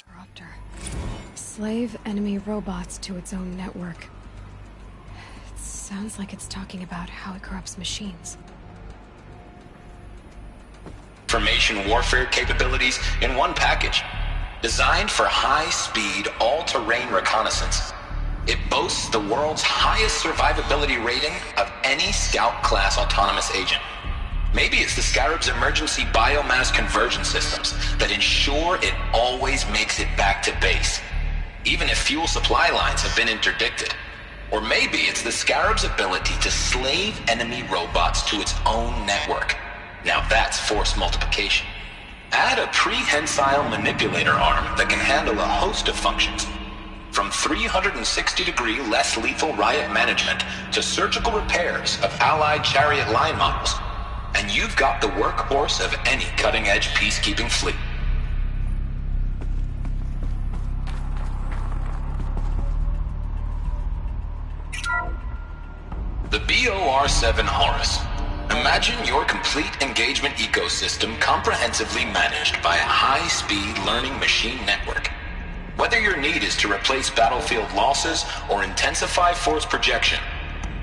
Disruptor. Slave enemy robots to its own network. It sounds like it's talking about how it corrupts machines. Information warfare capabilities in one package. Designed for high-speed, all-terrain reconnaissance. It boasts the world's highest survivability rating of any Scout-class autonomous agent. Maybe it's the Scarab's emergency biomass conversion systems that ensure it always makes it back to base, even if fuel supply lines have been interdicted. Or maybe it's the Scarab's ability to slave enemy robots to its own network. Now that's force multiplication. Add a prehensile manipulator arm that can handle a host of functions, from 360-degree less lethal riot management to surgical repairs of Allied chariot line models, and you've got the workhorse of any cutting-edge peacekeeping fleet. The BOR-7 Horus. Imagine your complete engagement ecosystem comprehensively managed by a high-speed learning machine network. Whether your need is to replace battlefield losses or intensify force projection,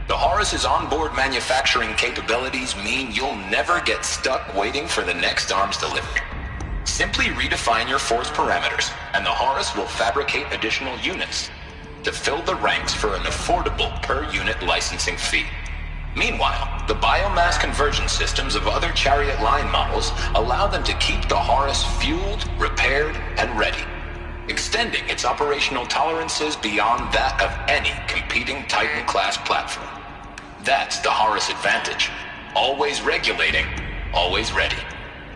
the Horus's onboard manufacturing capabilities mean you'll never get stuck waiting for the next arms delivery. Simply redefine your force parameters, and the Horus will fabricate additional units to fill the ranks for an affordable per-unit licensing fee. Meanwhile, the biomass conversion systems of other chariot line models allow them to keep the Horus fueled, repaired, and ready, extending its operational tolerances beyond that of any competing Titan-class platform. That's the Horus advantage. Always regulating, always ready.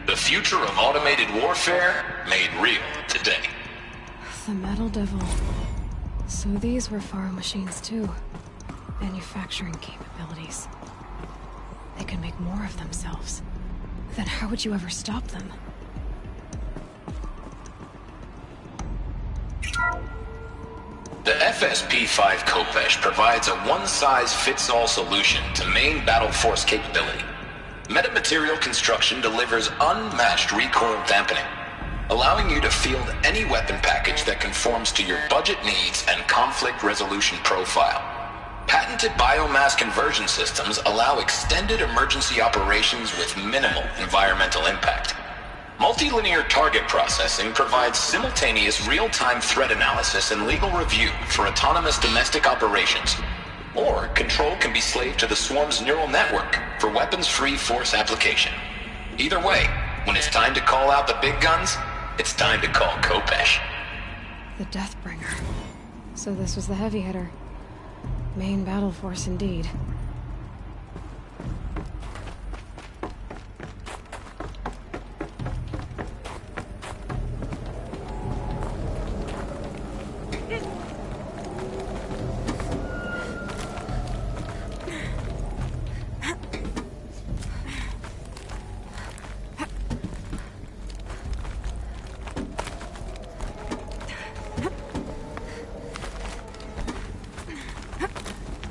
The future of automated warfare made real today. The Metal Devil. So these were Faro machines too. Manufacturing capabilities. They could make more of themselves. Then how would you ever stop them? The FSP-5 Khopesh provides a one-size-fits-all solution to main battle force capability. Metamaterial construction delivers unmatched recoil dampening, allowing you to field any weapon package that conforms to your budget needs and conflict resolution profile. Patented biomass conversion systems allow extended emergency operations with minimal environmental impact. Multilinear target processing provides simultaneous real-time threat analysis and legal review for autonomous domestic operations. Or control can be slaved to the swarm's neural network for weapons-free force application. Either way, when it's time to call out the big guns, it's time to call Khopesh. The Deathbringer. So this was the heavy hitter. Main battle force indeed.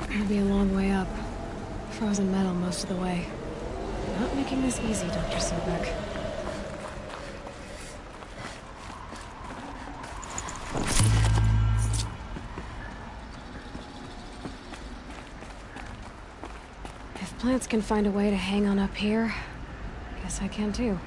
It'll be a long way up. Frozen metal most of the way. Not making this easy, Dr. Sobek. If plants can find a way to hang on up here, guess I can too.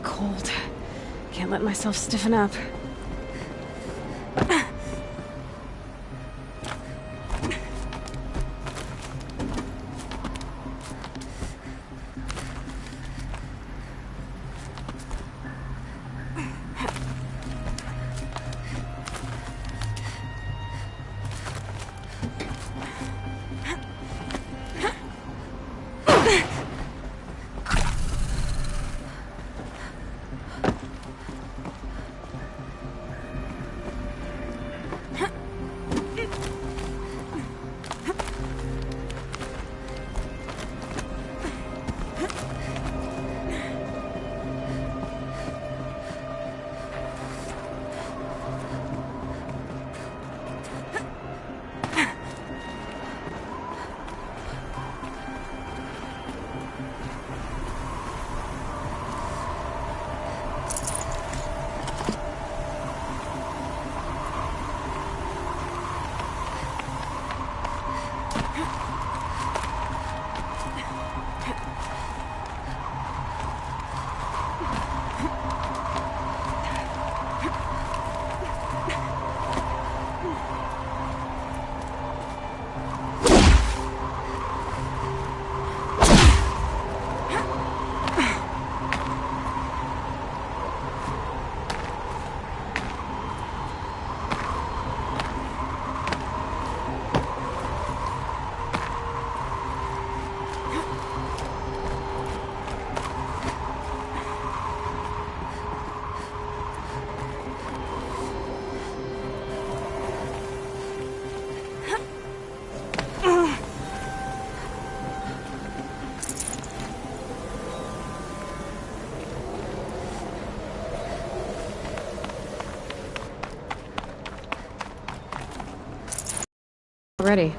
Cold. Can't let myself stiffen up. ready.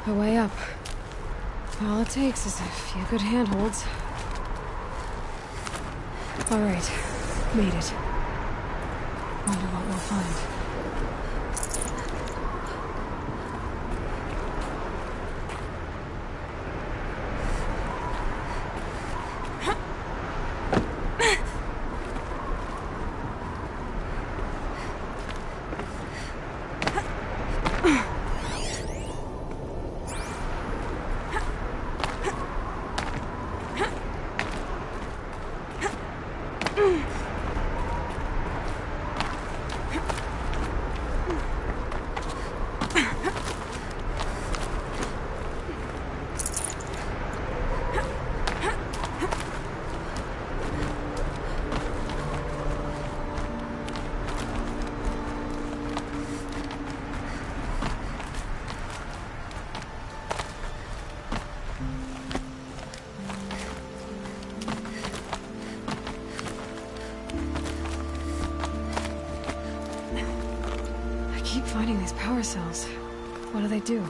A way up. All it takes is a few good handholds. All right, made it. Wonder what we'll find. finding these power cells. What do they do?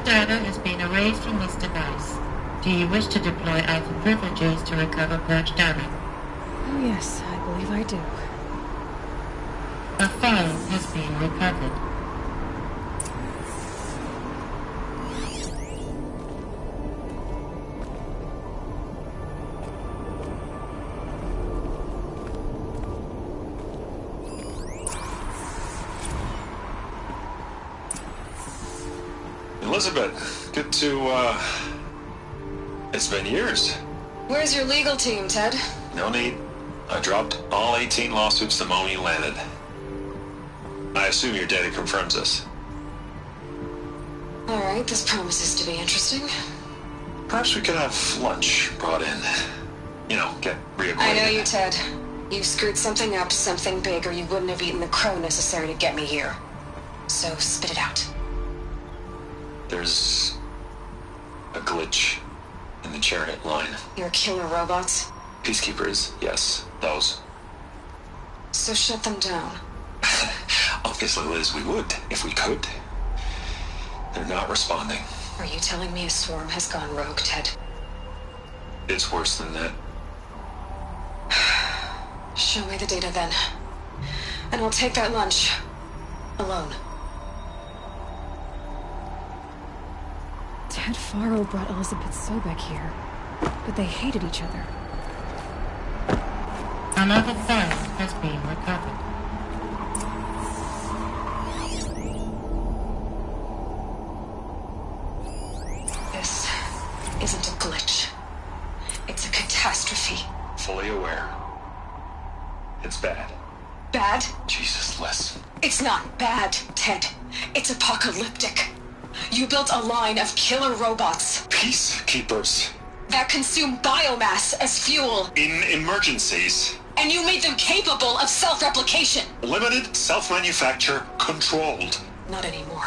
Data has been erased from this device. Do you wish to deploy Alpha privileges to recover purged data? Oh yes, I believe I do. A file has been recovered. Elizabeth, good to, it's been years. Where's your legal team, Ted? No need. I dropped all 18 lawsuits the moment you landed. I assume your data confirms this. Alright, this promises to be interesting. Perhaps we could have lunch brought in. You know, get reacquainted. I know you, Ted. You screwed something up, something big, or you wouldn't have eaten the crow necessary to get me here. So, spit it out. There's a glitch in the chariot line. Your killer robots? Peacekeepers, yes, those. So shut them down. Obviously, Liz, we would, if we could. They're not responding. Are you telling me a swarm has gone rogue, Ted? It's worse than that. Show me the data then. And I'll take that lunch. Alone. Ted Faro brought Elizabeth Sobek here, but they hated each other. Another file has been recovered. This isn't a glitch. It's a catastrophe. Fully aware. It's bad. Bad? Jesus, Liz. It's not bad, Ted. It's apocalyptic. You built a line of killer robots Peacekeepers. that consume biomass as fuel, In emergencies. and you made them capable of self-replication. Limited, self-manufacture, controlled. Not anymore.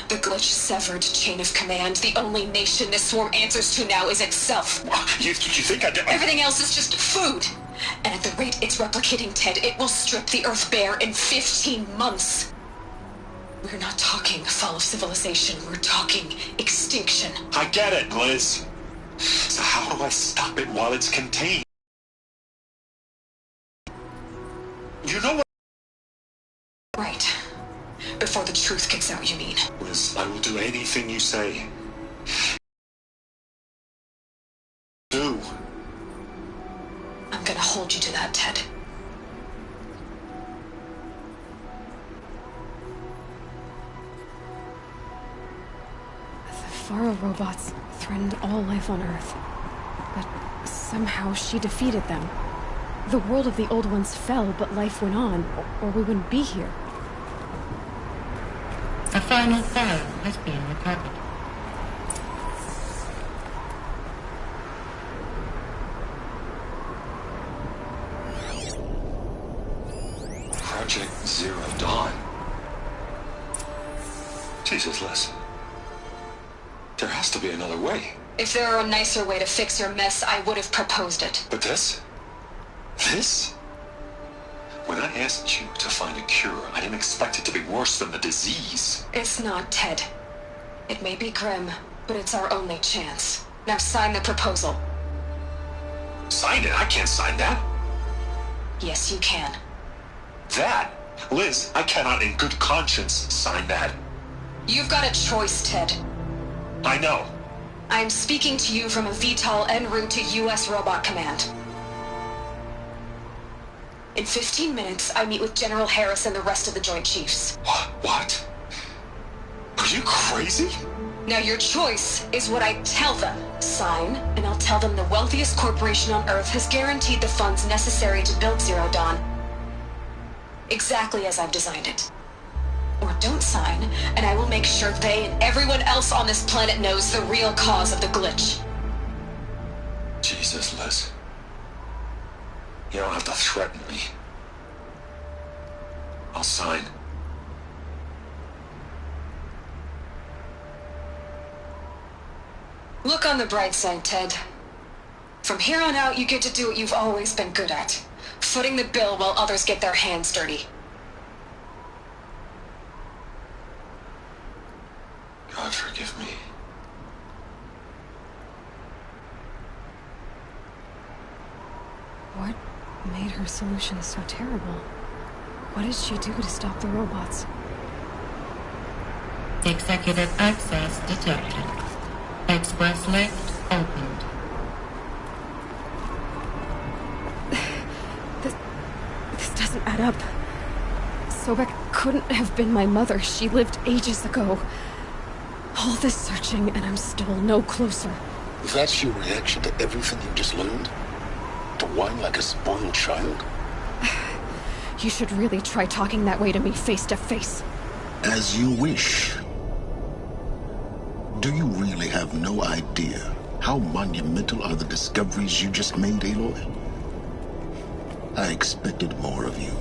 The glitch severed chain of command. The only nation this swarm answers to now is itself. You think I... Everything else is just food. And at the rate it's replicating, Ted, it will strip the Earth bare in 15 months. We're not talking fall of civilization. We're talking extinction. I get it, Liz. So how do I stop it while it's contained? You know what? Right. Before the truth gets out, you mean? Liz, I will do anything you say. Do. I'm gonna hold you to that, Ted. The Faro robots threatened all life on Earth. But somehow she defeated them. The world of the old ones fell, but life went on, or we wouldn't be here. A final file has been recovered. Project Zero Dawn. Jesus, Liz. There has to be another way. If there were a nicer way to fix your mess, I would have proposed it. But this? This? When I asked you to find a cure, I didn't expect it to be worse than the disease. It's not, Ted. It may be grim, but it's our only chance. Now sign the proposal. Sign it? I can't sign that. Yes, you can. That? Liz, I cannot in good conscience sign that. You've got a choice, Ted. I know. I'm speaking to you from a VTOL en route to U.S. Robot Command. In 15 minutes, I meet with General Harris and the rest of the Joint Chiefs. What? Are you crazy? Now your choice is what I tell them. Sign, and I'll tell them the wealthiest corporation on Earth has guaranteed the funds necessary to build Zero Dawn. Exactly as I've designed it. Or don't sign, and I will make sure they and everyone else on this planet knows the real cause of the glitch. Jesus, Liz. You don't have to threaten me. I'll sign. Look on the bright side, Ted. From here on out, you get to do what you've always been good at. Footing the bill while others get their hands dirty. God forgive me. What made her solution so terrible? What did she do to stop the robots? Executive access detected. Express lift opened. This doesn't add up. Sobek couldn't have been my mother. She lived ages ago. All this searching, and I'm still no closer. That's your reaction to everything you just learned? To whine like a spoiled child? You should really try talking that way to me face to face. As you wish. Do you really have no idea how monumental are the discoveries you just made, Aloy? I expected more of you.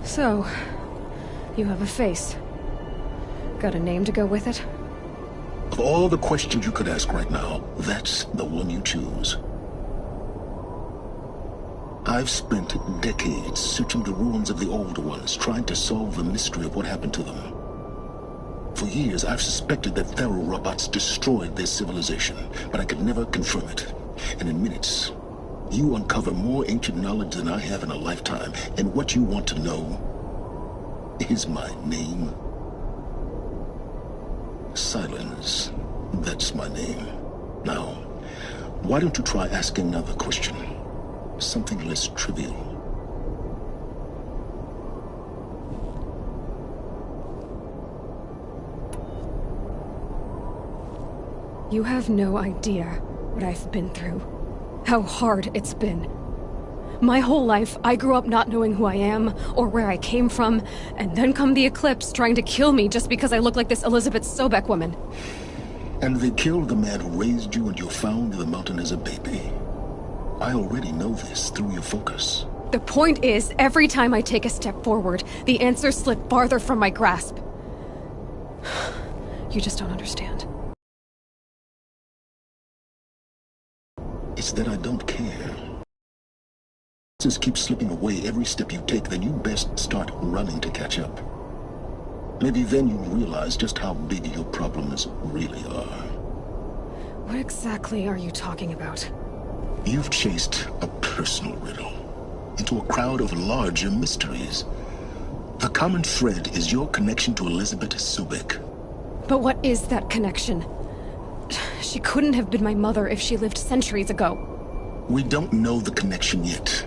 So, you have a face. Got a name to go with it? Of all the questions you could ask right now, that's the one you choose. I've spent decades searching the ruins of the old ones, trying to solve the mystery of what happened to them. For years, I've suspected that Faro robots destroyed their civilization, but I could never confirm it. And in minutes, you uncover more ancient knowledge than I have in a lifetime, and what you want to know is my name. Silence. That's my name. Now, why don't you try asking another question? Something less trivial. You have no idea what I've been through. How hard it's been. My whole life, I grew up not knowing who I am, or where I came from, and then come the Eclipse trying to kill me just because I look like this Elizabeth Sobek woman. And they killed the man who raised you and you found in the mountain as a baby. I already know this through your focus. The point is, every time I take a step forward, the answers slip farther from my grasp. You just don't understand. It's that I don't care. Answers keep slipping away every step you take, then you best start running to catch up. Maybe then you'll realize just how big your problems really are. What exactly are you talking about? You've chased a personal riddle into a crowd of larger mysteries. The common thread is your connection to Elizabeth Sobek. But what is that connection? She couldn't have been my mother if she lived centuries ago. We don't know the connection yet.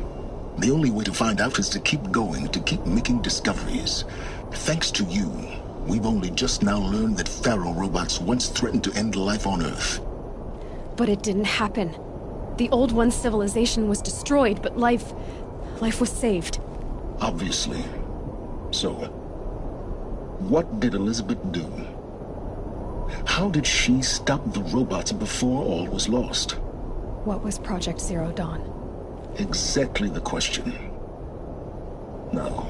The only way to find out is to keep going, to keep making discoveries. Thanks to you, we've only just now learned that Faro robots once threatened to end life on Earth. But it didn't happen. The old one's civilization was destroyed, but life was saved. Obviously. So, what did Elizabeth do? How did she stop the robots before all was lost? What was Project Zero Dawn? Exactly the question. Now,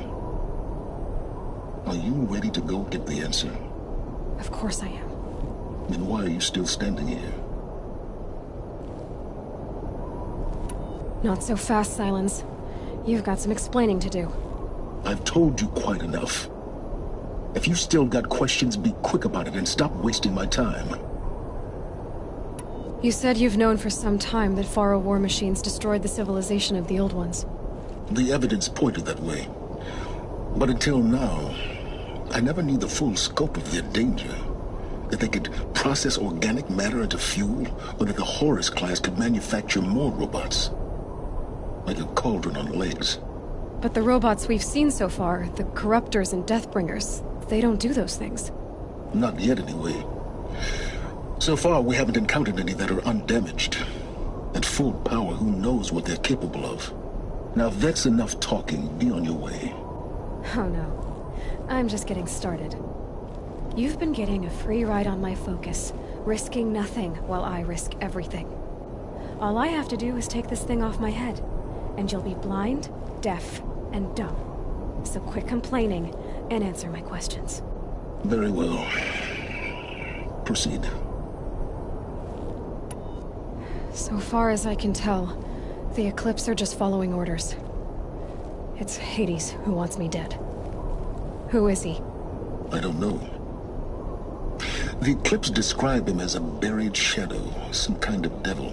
are you ready to go get the answer? Of course I am. Then why are you still standing here? Not so fast, Silence. You've got some explaining to do. I've told you quite enough. If you still got questions, be quick about it and stop wasting my time. You said you've known for some time that Faro war machines destroyed the civilization of the old ones. The evidence pointed that way. But until now, I never knew the full scope of their danger. That they could process organic matter into fuel, or that the Horus class could manufacture more robots. Like a cauldron on legs. But the robots we've seen so far, the Corruptors and Deathbringers, they don't do those things. Not yet, anyway. So far, we haven't encountered any that are undamaged. At full power, who knows what they're capable of? Now, if that's enough talking, be on your way. Oh no. I'm just getting started. You've been getting a free ride on my focus, risking nothing while I risk everything. All I have to do is take this thing off my head, and you'll be blind, deaf, and dumb. So quit complaining and answer my questions. Very well. Proceed. So far as I can tell, the Eclipse are just following orders. It's Hades who wants me dead. Who is he? I don't know. The Eclipse describe him as a buried shadow, some kind of devil.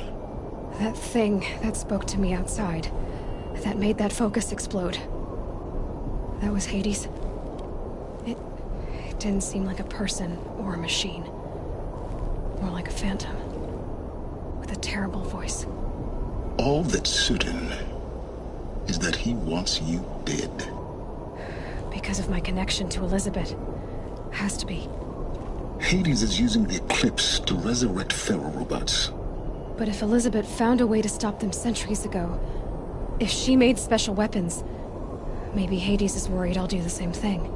That thing that spoke to me outside, that made that focus explode. That was Hades. It didn't seem like a person or a machine. More like a phantom. With a terrible voice. All that's certain is that he wants you dead. Because of my connection to Elizabeth. Has to be. Hades is using the Eclipse to resurrect feral robots. But if Elizabeth found a way to stop them centuries ago, if she made special weapons, maybe Hades is worried I'll do the same thing.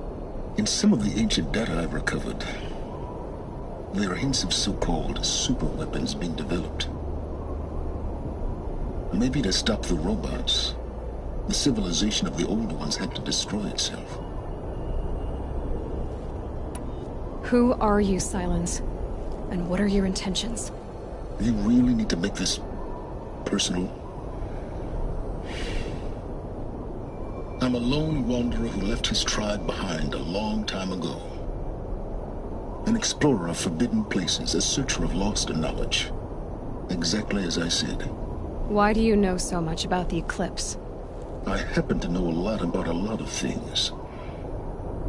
In some of the ancient data I've recovered, there are hints of so-called super weapons being developed. Maybe to stop the robots, the civilization of the old ones had to destroy itself. Who are you, Silence? And what are your intentions? You really need to make this personal? I'm a lone wanderer who left his tribe behind a long time ago. An explorer of forbidden places, a searcher of lost knowledge. Exactly as I said. Why do you know so much about the Eclipse? I happen to know a lot about a lot of things.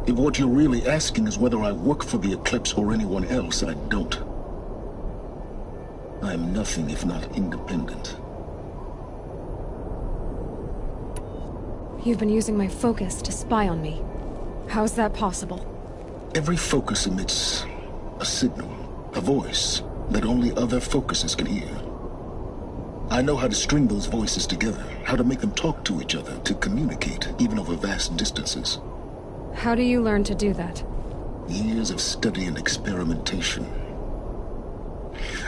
If what you're really asking is whether I work for the Eclipse or anyone else, I don't. I am nothing if not independent. You've been using my focus to spy on me. How's that possible? Every focus emits a signal, a voice, that only other focuses can hear. I know how to string those voices together, how to make them talk to each other, to communicate, even over vast distances. How do you learn to do that? Years of study and experimentation.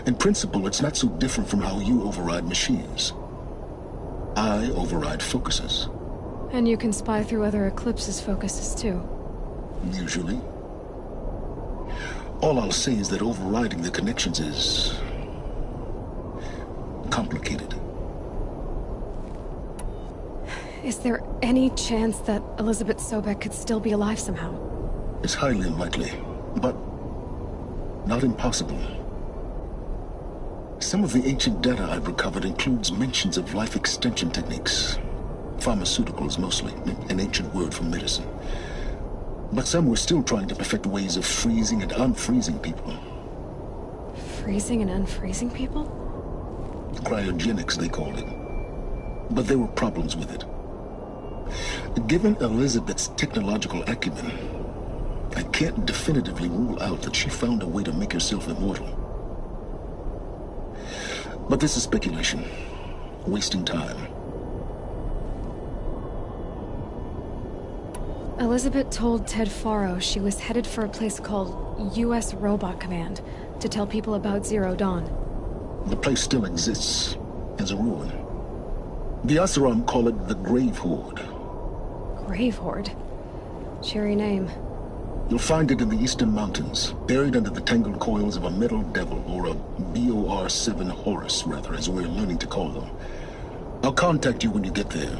In principle, it's not so different from how you override machines. I override focuses. And you can spy through other Eclipse's focuses too. Usually. All I'll say is that overriding the connections is complicated. Is there any chance that Elizabeth Sobek could still be alive somehow? It's highly unlikely, but not impossible. Some of the ancient data I've recovered includes mentions of life extension techniques. Pharmaceuticals mostly, an ancient word for medicine. But some were still trying to perfect ways of freezing and unfreezing people. Freezing and unfreezing people? Cryogenics, they called it. But there were problems with it. Given Elizabeth's technological acumen, I can't definitively rule out that she found a way to make herself immortal. But this is speculation. Wasting time. Elizabeth told Ted Faro she was headed for a place called U.S. Robot Command to tell people about Zero Dawn. The place still exists as a ruin. The Asaram call it the Grave Horde. Grave Horde? Cheery name. You'll find it in the Eastern Mountains, buried under the tangled coils of a metal devil, or a BOR-7 Horus, rather, as we're learning to call them. I'll contact you when you get there.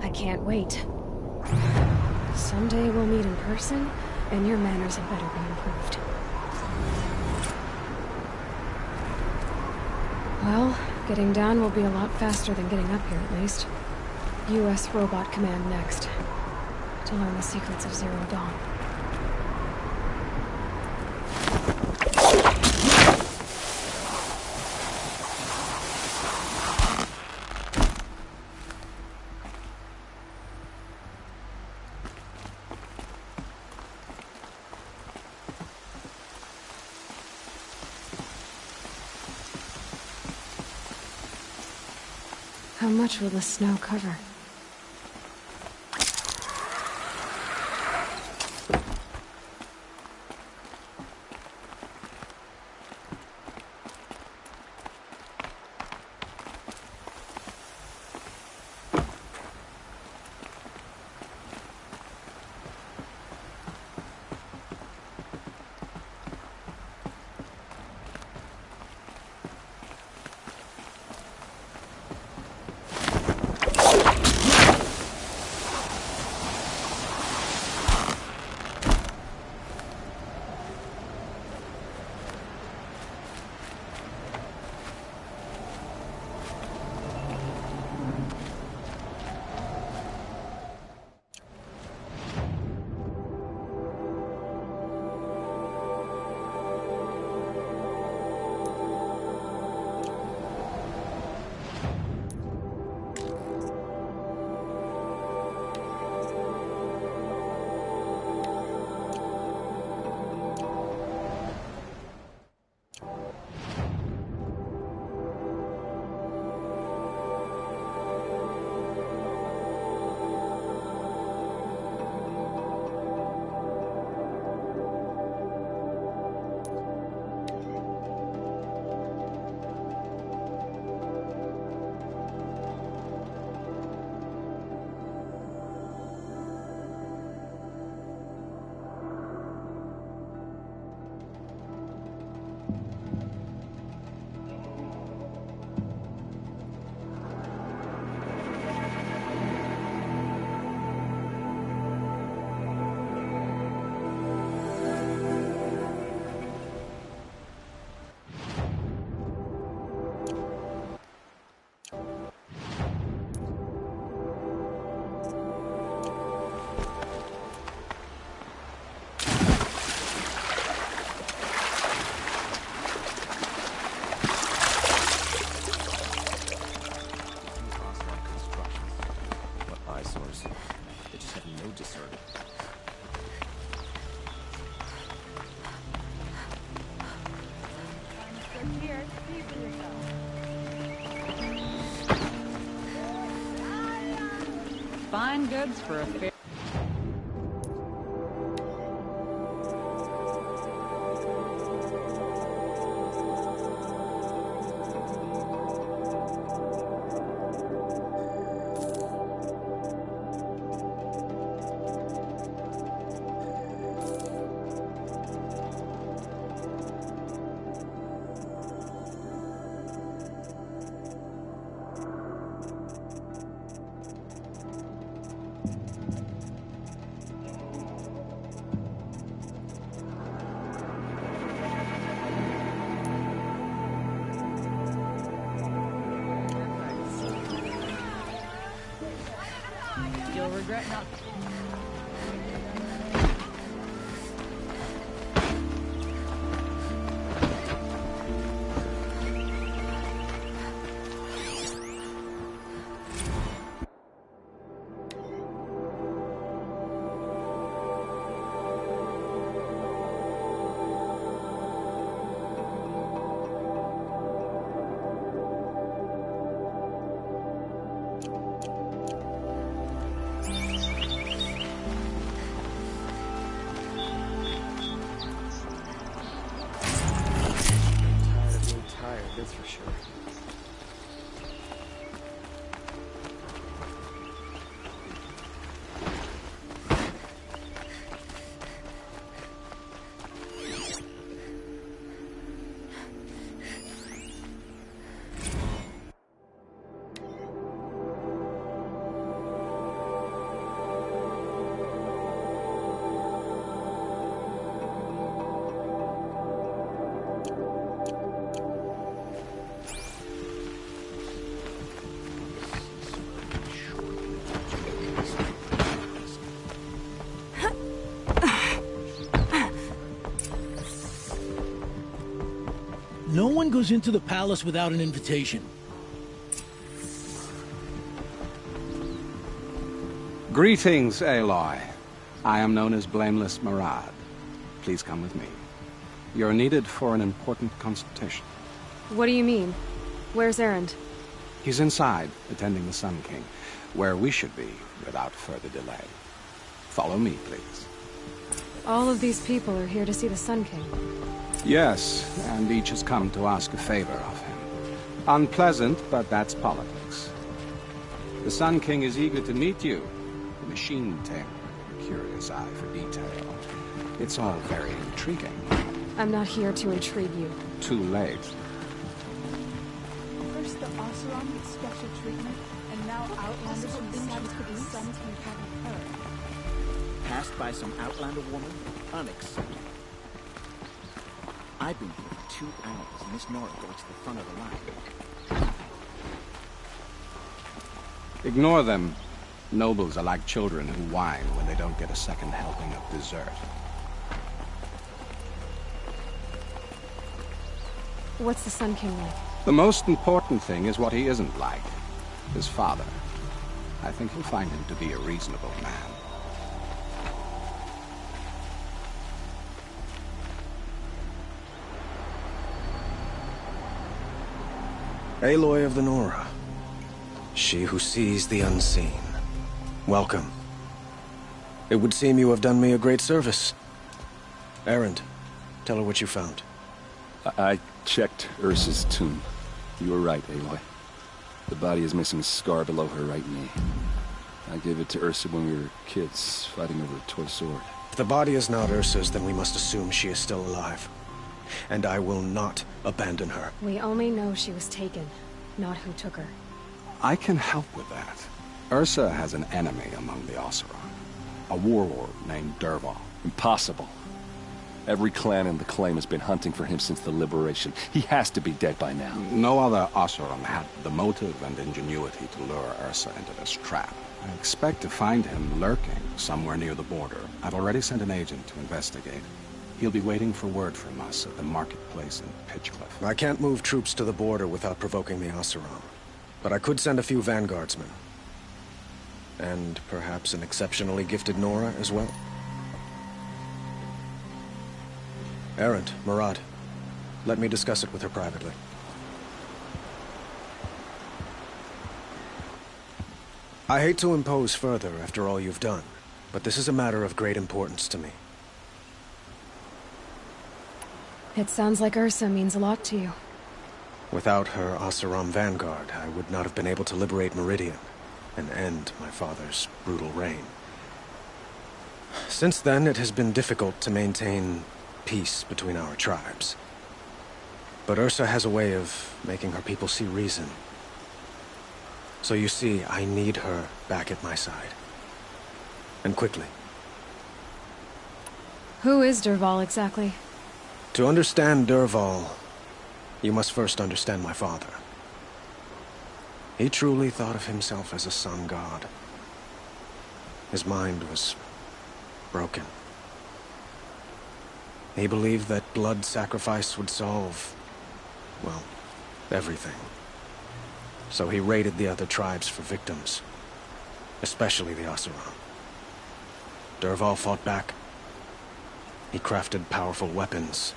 I can't wait. Someday we'll meet in person, and your manners had better be improved. Well, getting down will be a lot faster than getting up here, at least. U.S. Robot Command next. To learn the secrets of Zero Dawn. How much will the snow cover? Fine goods for a fair... You'll regret not... That's for sure. No one goes into the palace without an invitation. Greetings, Aloy. I am known as Blameless Marad. Please come with me. You're needed for an important consultation. What do you mean? Where's Erend? He's inside, attending the Sun King, where we should be without further delay. Follow me, please. All of these people are here to see the Sun King. Yes, and each has come to ask a favor of him. Unpleasant, but that's politics. The Sun King is eager to meet you, the machine tamer, a curious eye for detail. It's all very intriguing. I'm not here to intrigue you. Too late. First the Oseram with special treatment, and now Outlanders from inside could be sons from having her. Passed by some Outlander woman? Unacceptable. I've been here for 2 hours, and Miss Nora goes to the front of the line. Ignore them. Nobles are like children who whine when they don't get a second helping of dessert. What's the Sun King like? The most important thing is what he isn't like. His father. I think you'll find him to be a reasonable man. Aloy of the Nora. She who sees the unseen. Welcome. It would seem you have done me a great service. Erend, tell her what you found. I checked Ursa's tomb. You were right, Aloy. The body is missing a scar below her right knee. I gave it to Ursa when we were kids, fighting over a toy sword. If the body is not Ursa's, then we must assume she is still alive. And I will not abandon her. We only know she was taken, not who took her. I can help with that. Ursa has an enemy among the Oseram. A warlord named Dervahl. Impossible. Every clan in the claim has been hunting for him since the liberation. He has to be dead by now. No other Oseram had the motive and ingenuity to lure Ursa into this trap. I expect to find him lurking somewhere near the border. I've already sent an agent to investigate. He'll be waiting for word from us at the marketplace in Pitchcliff. I can't move troops to the border without provoking the Oseram. But I could send a few vanguardsmen. And perhaps an exceptionally gifted Nora as well. Erend, Murad, let me discuss it with her privately. I hate to impose further after all you've done, but this is a matter of great importance to me. It sounds like Ursa means a lot to you. Without her Oseram vanguard, I would not have been able to liberate Meridian and end my father's brutal reign. Since then, it has been difficult to maintain peace between our tribes. But Ursa has a way of making her people see reason. So you see, I need her back at my side. And quickly. Who is Dervahl exactly? To understand Dervahl, you must first understand my father. He truly thought of himself as a sun god. His mind was broken. He believed that blood sacrifice would solve, well, everything. So he raided the other tribes for victims, especially the Oseram. Dervahl fought back. He crafted powerful weapons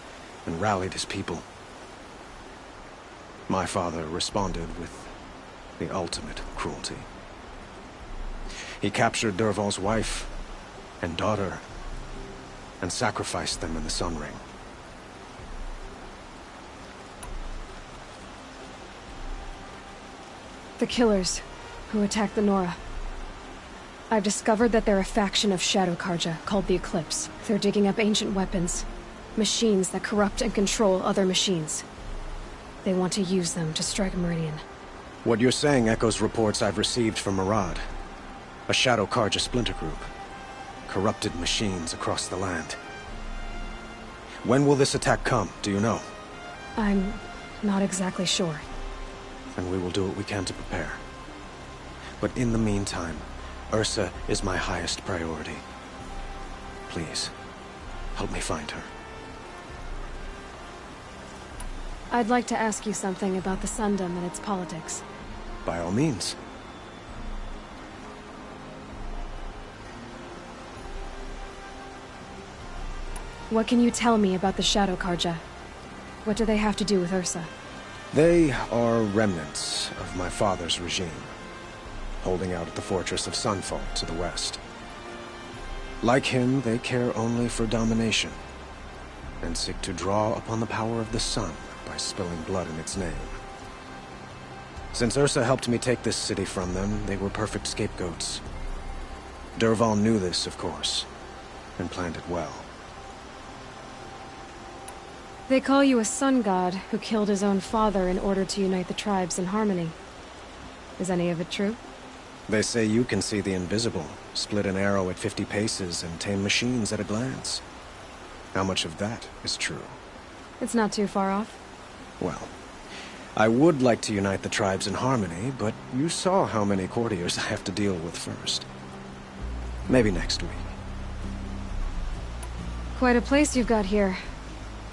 and rallied his people. My father responded with the ultimate cruelty. He captured Dervahl's wife and daughter and sacrificed them in the Sun Ring. The killers who attacked the Nora. I've discovered that they're a faction of Shadow Karja called the Eclipse. They're digging up ancient weapons, machines that corrupt and control other machines. They want to use them to strike Meridian. What you're saying echoes reports I've received from Murad, a Shadow Karja splinter group. Corrupted machines across the land. When will this attack come, do you know? I'm not exactly sure. And we will do what we can to prepare. But in the meantime, Ursa is my highest priority. Please, help me find her. I'd like to ask you something about the Sundom and its politics. By all means. What can you tell me about the Shadow Karja? What do they have to do with Ursa? They are remnants of my father's regime, holding out at the fortress of Sunfall to the west. Like him, they care only for domination, and seek to draw upon the power of the sun by spilling blood in its name. Since Ursa helped me take this city from them, they were perfect scapegoats. Dervahl knew this, of course, and planned it well. They call you a sun god who killed his own father in order to unite the tribes in harmony. Is any of it true? They say you can see the invisible, split an arrow at 50 paces, and tame machines at a glance. How much of that is true? It's not too far off. Well, I would like to unite the tribes in harmony, but you saw how many courtiers I have to deal with first. Maybe next week. Quite a place you've got here.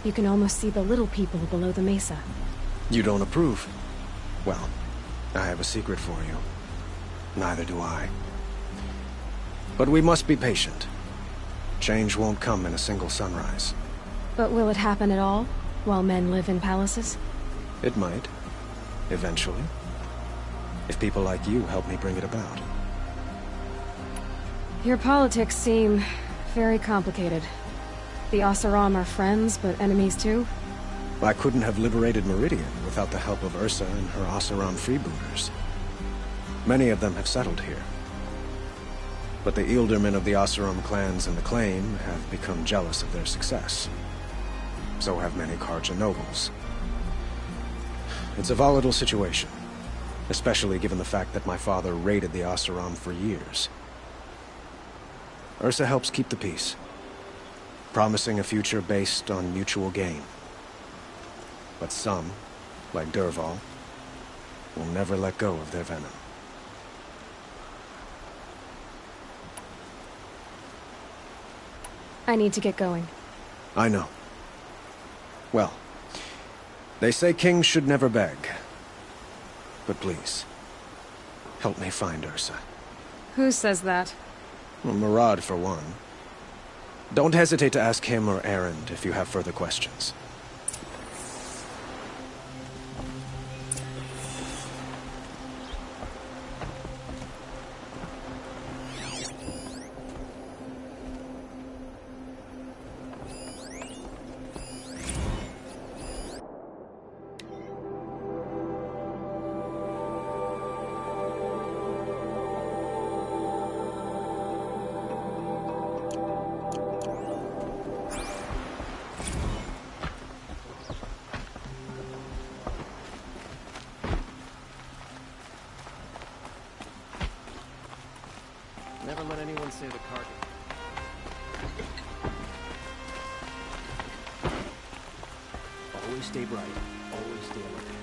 You can almost see the little people below the mesa. You don't approve? Well, I have a secret for you. Neither do I. But we must be patient. Change won't come in a single sunrise. But will it happen at all, while men live in palaces? It might. Eventually. If people like you help me bring it about. Your politics seem very complicated. The Oseram are friends, but enemies too? I couldn't have liberated Meridian without the help of Ursa and her Oseram freebooters. Many of them have settled here. But the Ealdormen of the Oseram clans in the Claim have become jealous of their success. So have many Karja nobles. It's a volatile situation, especially given the fact that my father raided the Oseram for years. Ursa helps keep the peace, promising a future based on mutual gain. But some, like Dervahl, will never let go of their venom. I need to get going. I know. Well, they say kings should never beg. But please, help me find Ursa. Who says that? Well, Murad, for one. Don't hesitate to ask him or Erend if you have further questions. Never let anyone say the card. Always stay bright. Always stay alert.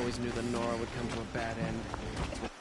always knew the Nora would come to a bad end.